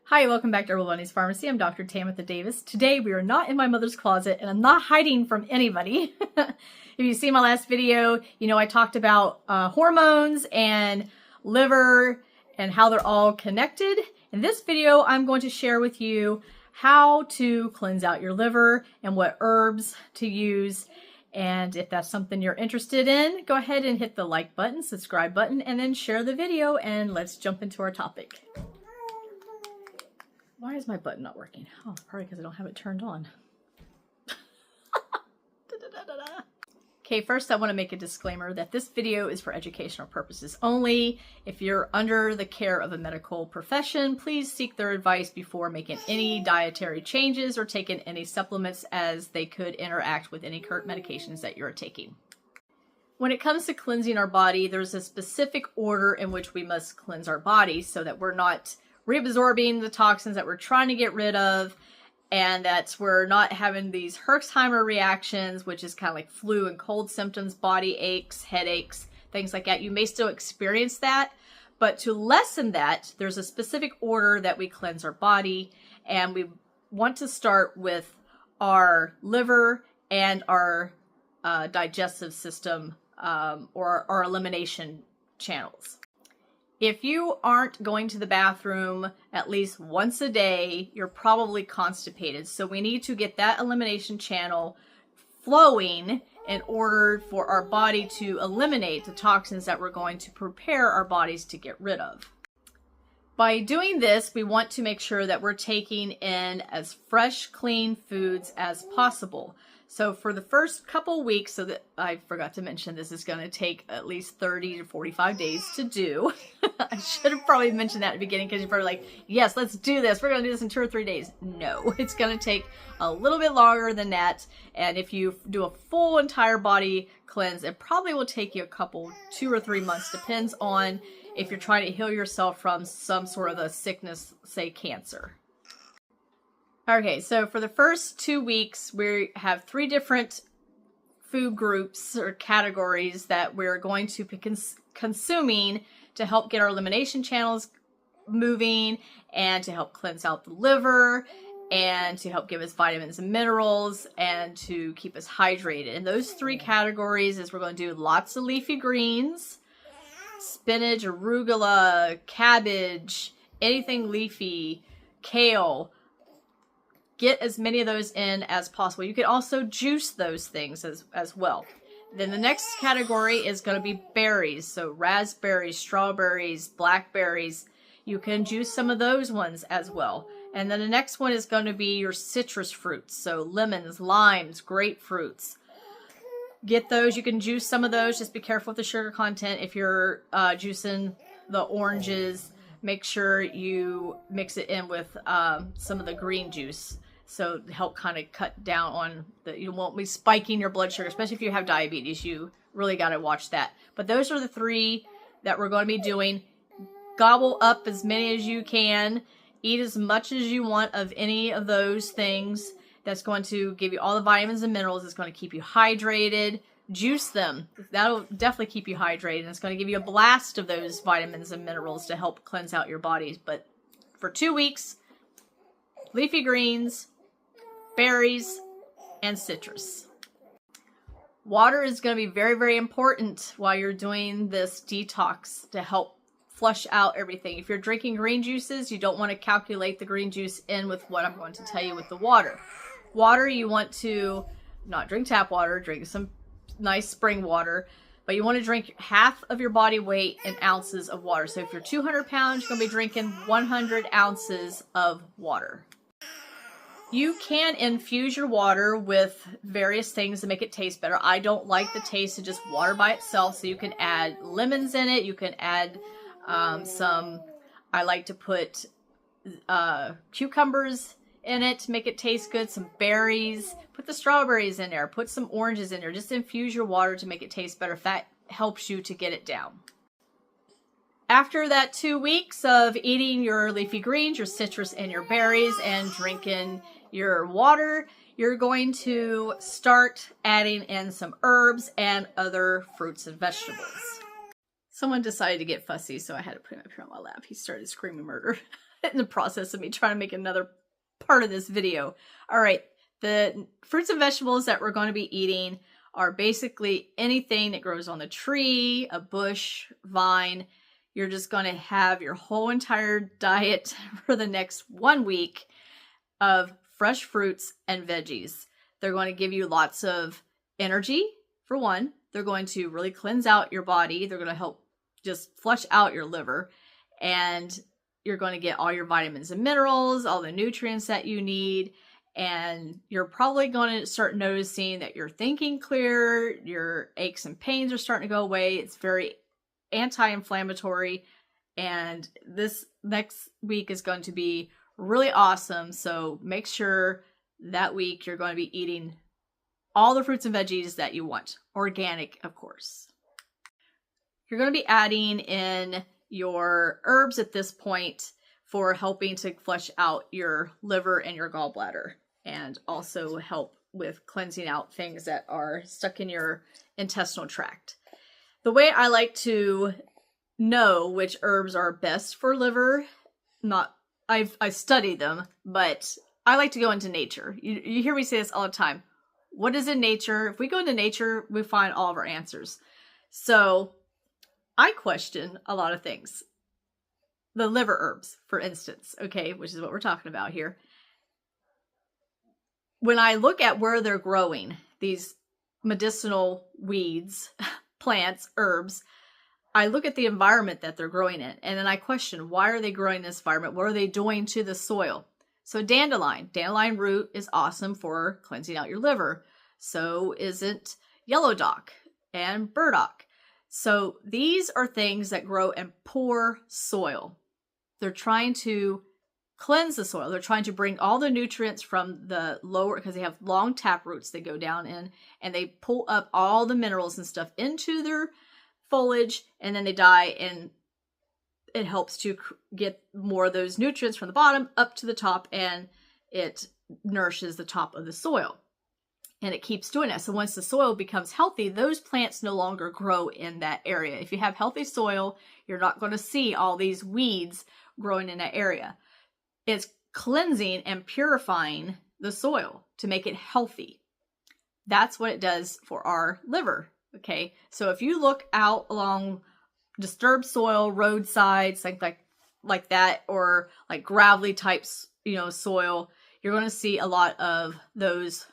Hi, welcome back to Herbal Bunny's Pharmacy. I'm Dr. Tamitha Davis. Today we are not in my mother's closet and I'm not hiding from anybody. If you see my last video, you know I talked about hormones and liver and how they're all connected. In this video, I'm going to share with you how to cleanse out your liver and what herbs to use. And if that's something you're interested in, go ahead and hit the like button, subscribe button, and then share the video, and let's jump into our topic. Why is my button not working? Oh, probably because I don't have it turned on. Okay, first I want to make a disclaimer that this video is for educational purposes only. If you're under the care of a medical profession, please seek their advice before making any dietary changes or taking any supplements, as they could interact with any current medications that you're taking. When it comes to cleansing our body, there's a specific order in which we must cleanse our body so that we're not reabsorbing the toxins that we're trying to get rid of, and that we're not having these Herxheimer reactions, which is kind of like flu and cold symptoms, body aches, headaches, things like that. You may still experience that, but to lessen that, there's a specific order that we cleanse our body, and we want to start with our liver and our digestive system, or our elimination channels. If you aren't going to the bathroom at least once a day, you're probably constipated. So we need to get that elimination channel flowing in order for our body to eliminate the toxins that we're going to prepare our bodies to get rid of. By doing this, we want to make sure that we're taking in as fresh, clean foods as possible. So for the first couple weeks, so that I forgot to mention, this is going to take at least 30 to 45 days to do. I should have probably mentioned that at the beginning, because you're probably like, yes, let's do this. We're going to do this in 2 or 3 days. No, it's going to take a little bit longer than that. And if you do a full entire body cleanse, it probably will take you a couple, 2 or 3 months. Depends on if you're trying to heal yourself from some sort of a sickness, say cancer. Okay, so for the first 2 weeks, we have 3 different food groups or categories that we're going to be consuming to help get our elimination channels moving, and to help cleanse out the liver, and to help give us vitamins and minerals, and to keep us hydrated. And those 3 categories is we're going to do lots of leafy greens, spinach, arugula, cabbage, anything leafy, kale. Get as many of those in as possible. You can also juice those things as well. Then the next category is going to be berries. So raspberries, strawberries, blackberries. You can juice some of those ones as well. And then the next one is going to be your citrus fruits. So lemons, limes, grapefruits. Get those. You can juice some of those. Just be careful with the sugar content. If you're juicing the oranges, make sure you mix it in with some of the green juice. So to help kind of cut down on you won't be spiking your blood sugar, especially if you have diabetes. You really got to watch that. But those are the 3 that we're going to be doing. Gobble up as many as you can. Eat as much as you want of any of those things. That's going to give you all the vitamins and minerals. It's going to keep you hydrated. Juice them. That'll definitely keep you hydrated. And it's going to give you a blast of those vitamins and minerals to help cleanse out your bodies. But for 2 weeks, leafy greens, berries, and citrus. Water is going to be very, very important while you're doing this detox to help flush out everything. If you're drinking green juices, you don't want to calculate the green juice in with what I'm going to tell you with the water. Water, you want to not drink tap water, drink some nice spring water, but you want to drink half of your body weight in ounces of water. So if you're 200 pounds, you're going to be drinking 100 ounces of water. You can infuse your water with various things to make it taste better. I don't like the taste of just water by itself, so you can add lemons in it. You can add I like to put cucumbers in it to make it taste good, some berries, put the strawberries in there, put some oranges in there. Just infuse your water to make it taste better if that helps you to get it down. After that 2 weeks of eating your leafy greens, your citrus, and your berries, and drinking your water, you're going to start adding in some herbs and other fruits and vegetables. Someone decided to get fussy, so I had to put him up here on my lap. He started screaming murder. in the process of me trying to make another part of this video. All right, the fruits and vegetables that we're going to be eating are basically anything that grows on the tree, a bush, vine. You're just going to have your whole entire diet for the next 1 week of fresh fruits and veggies. They're going to give you lots of energy, for one. They're going to really cleanse out your body. They're going to help just flush out your liver. And you're going to get all your vitamins and minerals, all the nutrients that you need. And you're probably going to start noticing that you're thinking clearer, your aches and pains are starting to go away. It's very anti-inflammatory. And this next week is going to be really awesome. So make sure that week you're going to be eating all the fruits and veggies that you want. Organic, of course. You're going to be adding in your herbs at this point for helping to flush out your liver and your gallbladder, and also help with cleansing out things that are stuck in your intestinal tract. The way I like to know which herbs are best for liver, I've studied them, but I like to go into nature. You hear me say this all the time. What is in nature? If we go into nature, we find all of our answers. So I question a lot of things. The liver herbs, for instance, okay, which is what we're talking about here. When I look at where they're growing, these medicinal weeds, plants, herbs, I look at the environment that they're growing in, and then I question, why are they growing in this environment? What are they doing to the soil? So dandelion root is awesome for cleansing out your liver. So isn't yellow dock and burdock. So these are things that grow in poor soil. They're trying to cleanse the soil. They're trying to bring all the nutrients from the lower, because they have long tap roots they go down in, and they pull up all the minerals and stuff into their foliage, and then they die, and it helps to get more of those nutrients from the bottom up to the top, and it nourishes the top of the soil. And it keeps doing that. So once the soil becomes healthy, those plants no longer grow in that area. If you have healthy soil, you're not going to see all these weeds growing in that area. It's cleansing and purifying the soil to make it healthy. That's what it does for our liver. Okay, so if you look out along disturbed soil, roadsides, like that, or like gravelly types, soil, you're going to see a lot of those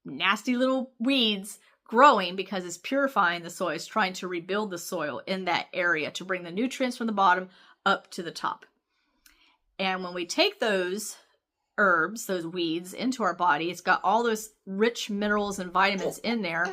nasty little weeds growing, because it's purifying the soil. It's trying to rebuild the soil in that area to bring the nutrients from the bottom up to the top. And when we take those herbs, those weeds, into our body, it's got all those rich minerals and vitamins in there,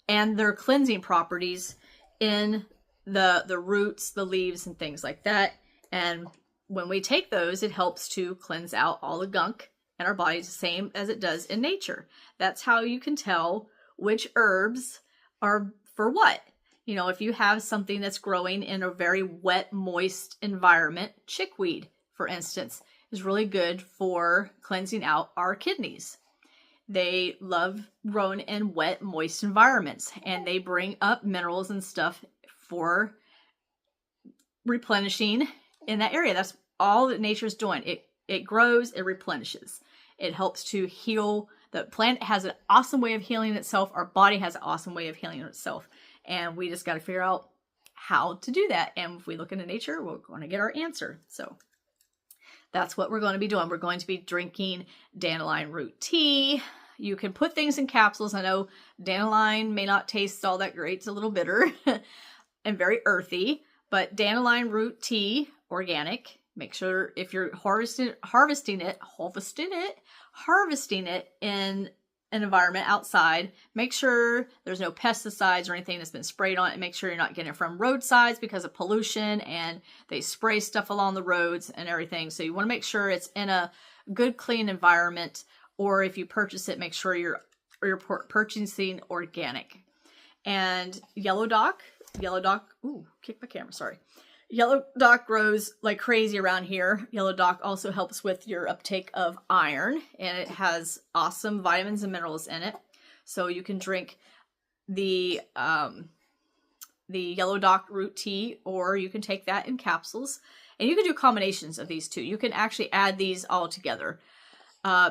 and their cleansing properties in the roots, the leaves, and things like that. And when we take those, it helps to cleanse out all the gunk in our bodies, the same as it does in nature. That's how you can tell which herbs are for what. If you have something that's growing in a very wet, moist environment, chickweed, for instance, is really good for cleansing out our kidneys. They love growing in wet, moist environments, and they bring up minerals and stuff for replenishing in that area. That's all that nature's doing. It grows, it replenishes. It helps to heal. The plant has an awesome way of healing itself. Our body has an awesome way of healing itself. And we just got to figure out how to do that. And if we look into nature, we're going to get our answer. So that's what we're going to be doing. We're going to be drinking dandelion root tea. You can put things in capsules. I know dandelion may not taste all that great. It's a little bitter and very earthy, but dandelion root tea, organic. Make sure if you're harvesting it in an environment outside, make sure there's no pesticides or anything that's been sprayed on it. Make sure you're not getting it from roadsides because of pollution, and they spray stuff along the roads and everything. So you want to make sure it's in a good, clean environment. Or if you purchase it, make sure you're purchasing organic. And yellow dock, ooh, kick my camera, sorry. Yellow dock grows like crazy around here. Yellow dock also helps with your uptake of iron, and it has awesome vitamins and minerals in it. So you can drink the yellow dock root tea, or you can take that in capsules. And you can do combinations of these two. You can actually add these all together.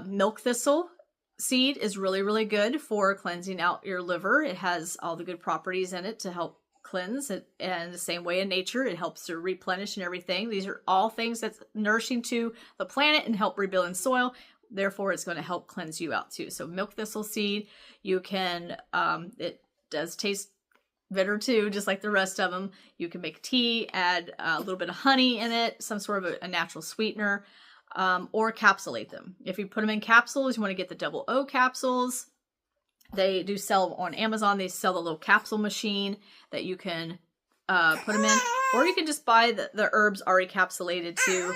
Milk thistle seed is really, really good for cleansing out your liver. It has all the good properties in it to help cleanse it, and the same way in nature, it helps to replenish and everything. These are all things that's nourishing to the planet and help rebuild soil. Therefore, it's going to help cleanse you out too. So milk thistle seed, you can, it does taste bitter too, just like the rest of them. You can make tea, add a little bit of honey in it, some sort of a natural sweetener, or capsulate them. If you put them in capsules, you want to get the double O capsules. They do sell on Amazon. They sell the little capsule machine that you can put them in. Or you can just buy the herbs already capsulated too.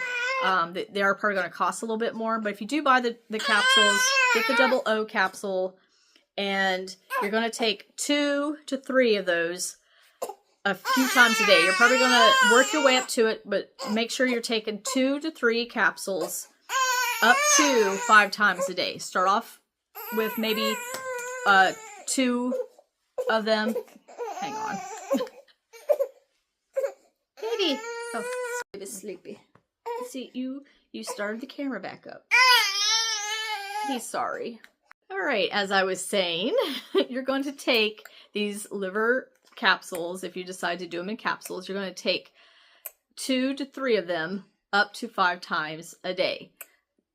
They are probably going to cost a little bit more. But if you do buy the capsules, get the double O capsule. And you're going to take 2 to 3 of those a few times a day. You're probably going to work your way up to it. But make sure you're taking 2 to 3 capsules up to 5 times a day. Start off with maybe 2 of them. Hang on. Baby. Oh, baby's sleepy. See, you started the camera back up. He's sorry. All right, as I was saying, you're going to take these liver capsules. If you decide to do them in capsules, you're going to take 2 to 3 of them up to 5 times a day.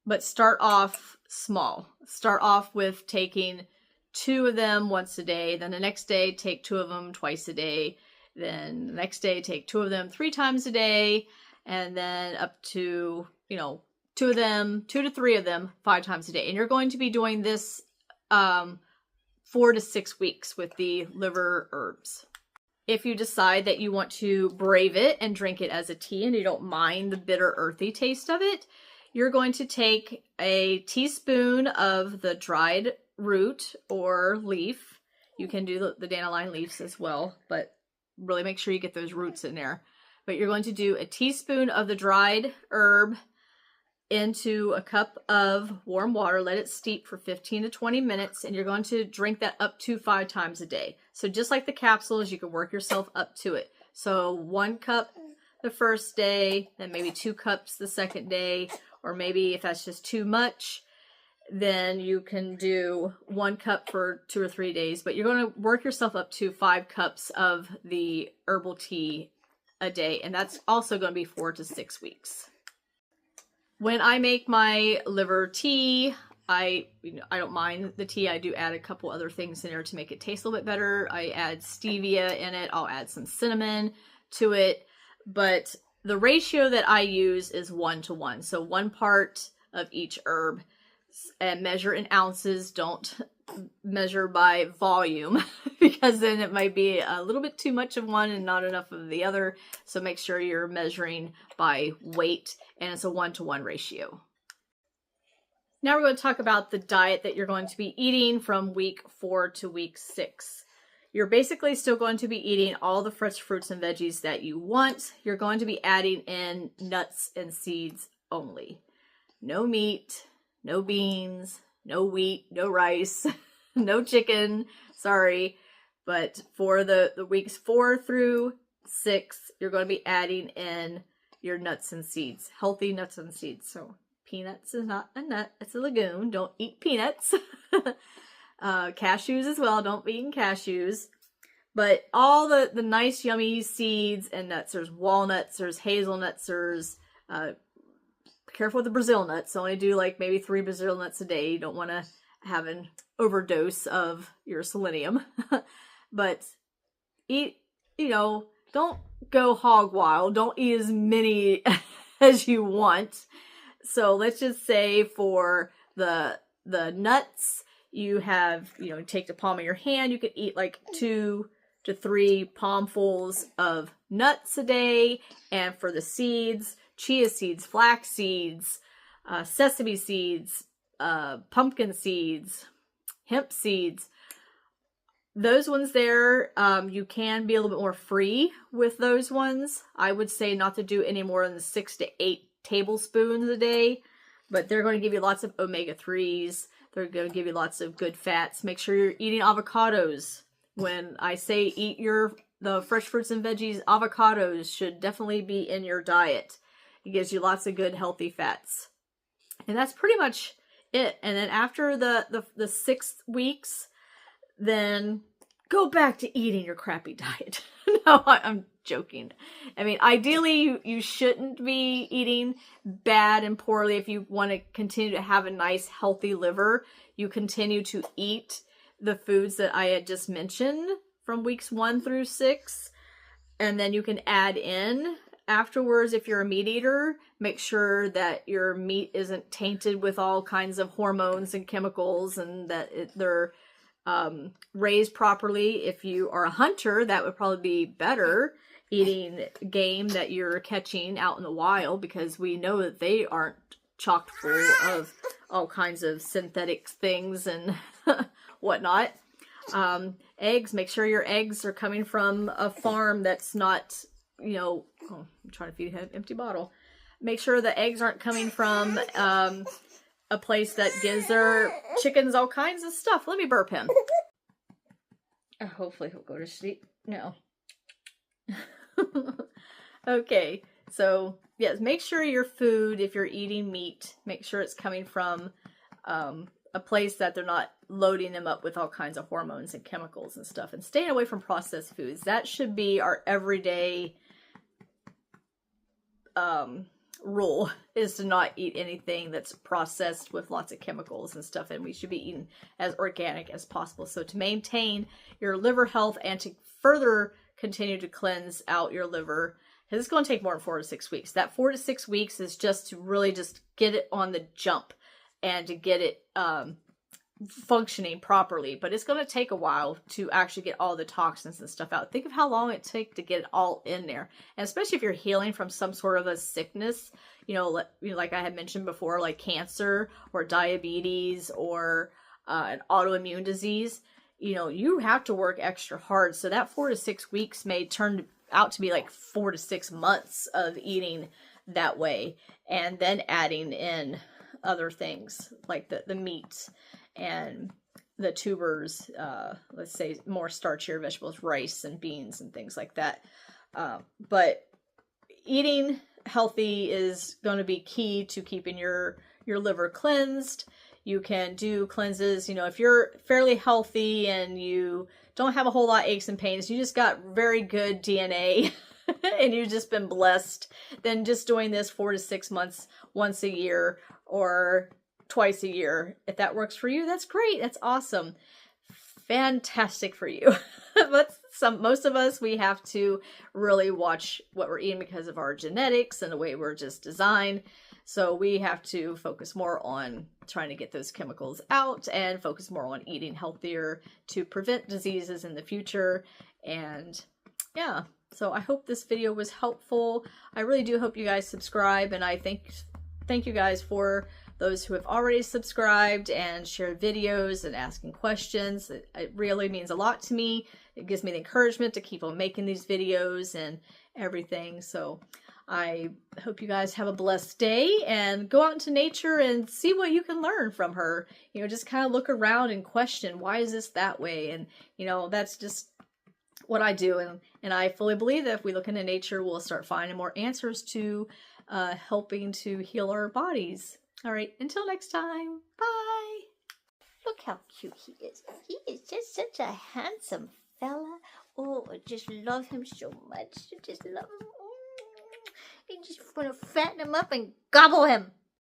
But start off small. Start off with taking 2 of them once a day. Then the next day, take 2 of them twice a day. Then the next day, take 2 of them 3 times a day. And then up to, 2 of them, 2 to 3 of them 5 times a day. And you're going to be doing this 4 to 6 weeks with the liver herbs. If you decide that you want to brave it and drink it as a tea and you don't mind the bitter, earthy taste of it, you're going to take a teaspoon of the dried root or leaf. You can do the dandelion leaves as well, but really make sure you get those roots in there. But you're going to do a teaspoon of the dried herb into a cup of warm water. Let it steep for 15 to 20 minutes, and you're going to drink that up to 5 times a day. So just like the capsules, you can work yourself up to it. So 1 cup the first day, then maybe 2 cups the second day, or maybe if that's just too much, then you can do 1 cup for 2 or 3 days. But you're going to work yourself up to 5 cups of the herbal tea a day, and that's also going to be 4 to 6 weeks. When I make my liver tea, I don't mind the tea. I do add a couple other things in there to make it taste a little bit better. I add stevia in it. I'll add some cinnamon to it. But the ratio that I use is 1 to 1. So 1 part of each herb, and measure in ounces. Don't measure by volume because then it might be a little bit too much of one and not enough of the other. So make sure you're measuring by weight, and it's a 1 to 1 ratio. Now we're going to talk about the diet that you're going to be eating from week 4 to week 6. You're basically still going to be eating all the fresh fruits and veggies that you want. You're going to be adding in nuts and seeds only. No meat, no beans, no wheat, no rice, no chicken, sorry. But for the weeks 4 through 6, you're going to be adding in your nuts and seeds, healthy nuts and seeds. So peanuts is not a nut, it's a legume. Don't eat peanuts. Cashews as well, don't be eating cashews. But all the nice yummy seeds and nuts. There's walnuts, there's hazelnuts, there's careful with the Brazil nuts. Only do like maybe 3 Brazil nuts a day. You don't want to have an overdose of your selenium. But eat, don't go hog wild. Don't eat as many as you want. So let's just say for the nuts, you have, take the palm of your hand. You could eat like 2 to 3 palmfuls of nuts a day. And for the seeds, chia seeds, flax seeds, sesame seeds, pumpkin seeds, hemp seeds, those ones there, you can be a little bit more free with those ones. I would say not to do any more than 6 to 8 tablespoons a day, but they're going to give you lots of omega-3s. They're going to give you lots of good fats. Make sure you're eating avocados. When I say eat the fresh fruits and veggies, avocados should definitely be in your diet. It gives you lots of good healthy fats. And that's pretty much it. And then after the 6 weeks, then go back to eating your crappy diet. No, I'm joking. I mean, ideally, you shouldn't be eating bad and poorly. If you want to continue to have a nice, healthy liver, you continue to eat the foods that I had just mentioned from weeks 1 through 6. And then you can add in afterwards, if you're a meat eater, make sure that your meat isn't tainted with all kinds of hormones and chemicals, and that they're raised properly. If you are a hunter, that would probably be better, eating game that you're catching out in the wild, because we know that they aren't chock full of all kinds of synthetic things and whatnot. Eggs, make sure your eggs are coming from a farm that's not, you know, oh, I'm trying to feed him an empty bottle. Make sure the eggs aren't coming from a place that gives their chickens all kinds of stuff. Let me burp him. Hopefully he'll go to sleep. No. Okay, so yes, make sure your food, if you're eating meat, make sure it's coming from a place that they're not loading them up with all kinds of hormones and chemicals and stuff, and staying away from processed foods. That should be our everyday rule, is to not eat anything that's processed with lots of chemicals and stuff, and we should be eating as organic as possible. So to maintain your liver health and to further continue to cleanse out your liver, because it's going to take more than 4 to 6 weeks. That 4 to 6 weeks is just to really just get it on the jump and to get it functioning properly. But it's going to take a while to actually get all the toxins and stuff out. Think of how long it takes to get it all in there. And especially if you're healing from some sort of a sickness, you know, like I had mentioned before, like cancer or diabetes or an autoimmune disease, you know, you have to work extra hard. So that 4 to 6 weeks may turn out to be like 4 to 6 months of eating that way, and then adding in other things like the meat and the tubers, let's say more starchier vegetables, rice and beans and things like that. But eating healthy is going to be key to keeping your liver cleansed. You can do cleanses, you know, if you're fairly healthy and you don't have a whole lot of aches and pains, you just got very good DNA and you've just been blessed, then just doing this 4 to 6 months once a year or twice a year, if that works for you, that's great. That's awesome. Fantastic for you. But most of us, we have to really watch what we're eating because of our genetics and the way we're just designed. So we have to focus more on trying to get those chemicals out and focus more on eating healthier to prevent diseases in the future. And yeah, so I hope this video was helpful. I really do hope you guys subscribe, and I thank you guys for those who have already subscribed and shared videos and asking questions. It really means a lot to me. It gives me the encouragement to keep on making these videos and everything. So I hope you guys have a blessed day and go out into nature and see what you can learn from her. You know, just kind of look around and question, why is this that way? And, you know, that's just what I do. And I fully believe that if we look into nature, we'll start finding more answers to helping to heal our bodies. All right, until next time, bye. Look how cute he is. He is just such a handsome fella. Oh, I just love him so much. I just love him. You just want to fatten him up and gobble him.